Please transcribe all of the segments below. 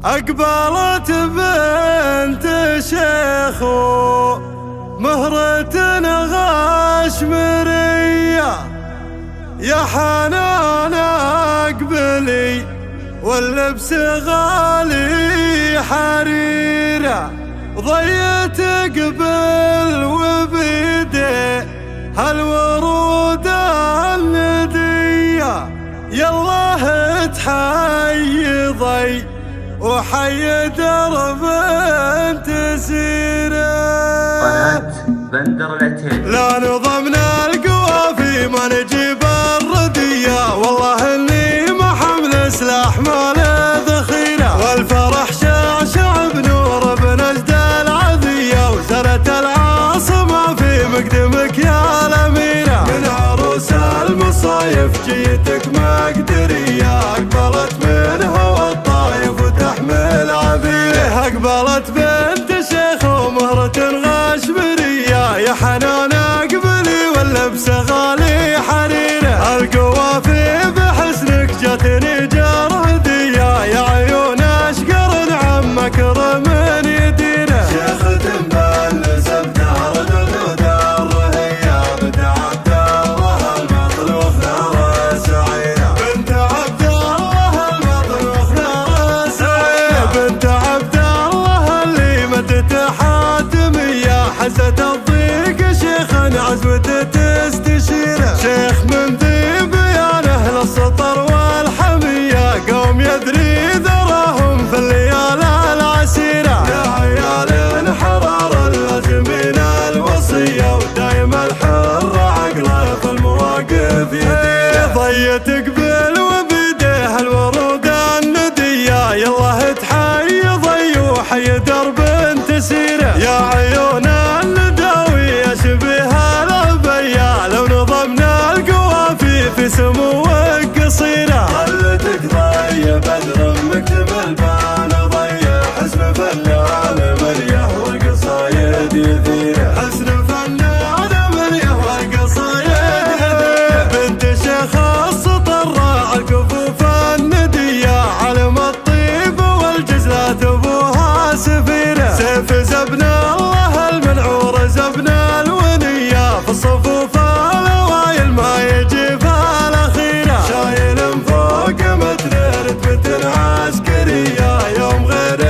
أقبلت بنت شيخ مهرة غاشمرية، يا حنان أقبلي واللبس غالي حريرة، ضيت قبل وبيدي هالورود الندية، يالله تحيضي وحي درب تسيره. قناة بندر العتيبي. لا نظمنا القوافي ما نجيب الردية، والله اني ما حمل سلاح ما له ذخيرة، والفرح شعشع بنور بنجد العذية، وزلت العاصمة في مقدمك يا الأميرة، من عروس المصايف جيتك مقدرية، أقبلت منها والطايف وتحمل عبيرة، أقبلت بنت شيخ ومهرة غاشمرية، يا حنان أقبلي واللبس غالي حريرة، القوافي بحسنك جاتني جار هدية، يا عيون أشقر نعم أكرم يديره، شيخ تنبل سبدار جدود الرهية، بنت عبد الله المطلوخ نار سعيرة، بنت عبد الله المطلوخ نار سعيرة، بنت عبد الله اللي متت حاتمية، حزت الضيق شيخا عزوته تستشيره، شيخ من ذي بيانه للسطر والحمية، قوم يدري ذراهم في الليالي العسيرة، يا عيال حرار اللازمين الوصية، ودايم الحر عقله في المواقف يديره، ضيت قبل وبيده الورود الندية، يالله تحيضي وحي درب تسيره، يا عيون النداوي يشبه الأبية، لو نظمنا القوافي في سموك قصيرة، خلتك ضي بدر مكتمل بان ضي، حسن فنان مريه والقصايد يثيره، حسن فنان مريه والقصايد يثيره، بنت شيخ السطر راعى الكفوف الندية، علم الطيب والجزلات ابوها سفيره، سيف زبنا الله المنعور زبنا الونية، في الصفوف الاوائل ما يجي في الاخيره، شايل فوق متر رتبة عسكرية، يوم غير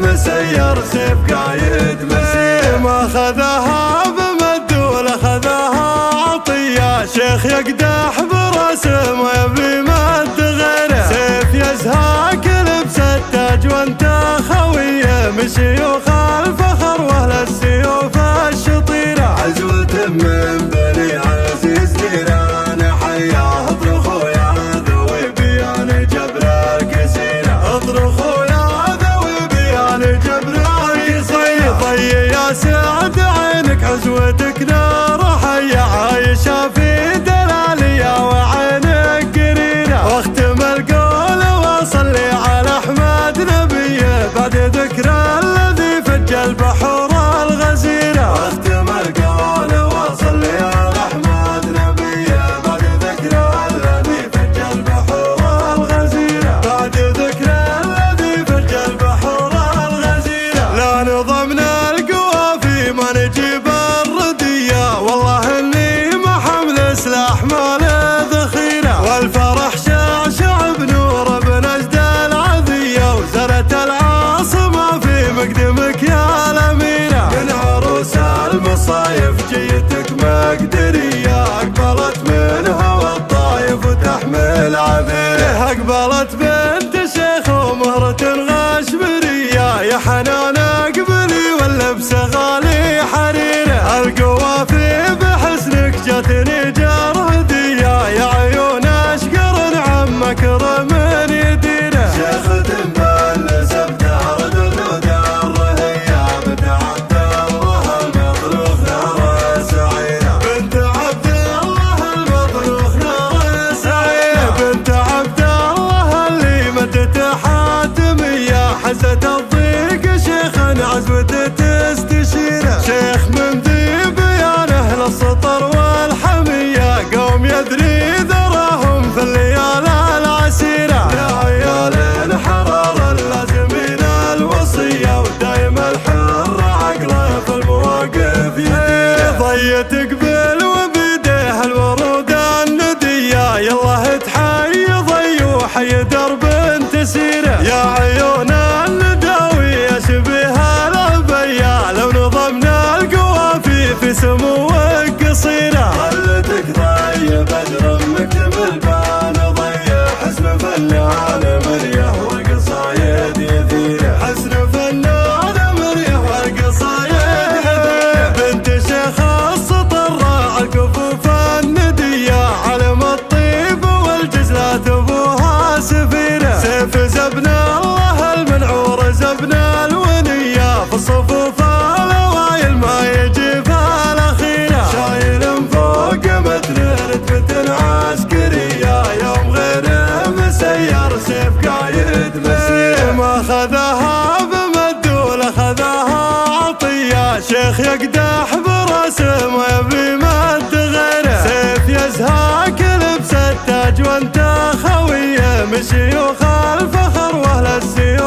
مسير سيف قايد مسير، ما خذاها بمد ولا خذاها عطية، شيخ يقدح براسه ما يبي مد غيره، سيف يزهاك لبس التاج وانت خويه، من شيوخ الفخر واهل السيوف الشطيره، عزوة من بني عزيز جيران حياه، اطرخوا يا ذوي بيان جبر الكسيره، اطرخوا يا ذوي بيان جبر الكسيره، ضي يا سعد عينك عزوتك نار حيه، عايشه في دلاليه وعينك قريره، واختم القول وصلي على احمد نبيه، بعد ذكرى الذي فج البحور الغزيره، واختم القول وصلي على احمد نبيه، بعد ذكرى الذي فج البحور الغزيره، بعد ذكرى الذي فج البحور الغزيره، لا نظمنا القوافي ما نجيب الردية، والله اني ما حمل سلاح ما له ذخيرة، والفرح شعشع بنور بنجد العذية، وزلت العاصمة في مقدمك يا الأميرة، من عروس المصايف جيتك مقدرية، أقبلت منها والطايف وتحمل عبيرة، أقبلت بنت شيخ ومهرة غاشمرية، يا حنان أقبلي واللبس غالي حريرة، القوافي بحسنك جاتني جار هدية، يا عيون أشقر نعم أكرم يديره، شيخ تنبل سبدار جدود الرهية، بنت عبد الله المطلوخ نار سعيرة، بنت عبد الله المطلوخ نار سعيرة، بنت عبد الله اللي متت حاتمية، حزت الضيق شيخا عزوته تستشيره، شيخ من ذي بيانه للسطر والحمية، قوم يدري ذراهم في الليالي العسيرة، يا عيال حرار اللازمين تقبل وبيديه الورود الندية، يلا تحيي ضي وحي درب تسيره. يا عيون النداوي اشبه العبية، لو نظمنا القوافي في سموك قصيرة. خلتك ضي بدر مكتمل بان ضي، حسن فنان مريه والقصايد يثيره. حسن فنان مريه والقصايد يثيره. بنت شيخ السطر الكفوف الندية، علم الطيب والجزلات ابوها سفيره. سيف زبنا الله المنعور زبنا الونية، في الصفوف الاوائل ما يجي في الاخيره. شايل فوق متن رتبة عسكرية، يوم غيره مسير سيف قايد مسيره. ما خذاها بمدول خذاها عطية، شيخ يقدح براسه ما يبي مد غيره. سيف يزهاك لبس التاج وانت خويه، من شيوخ الفخر واهل السير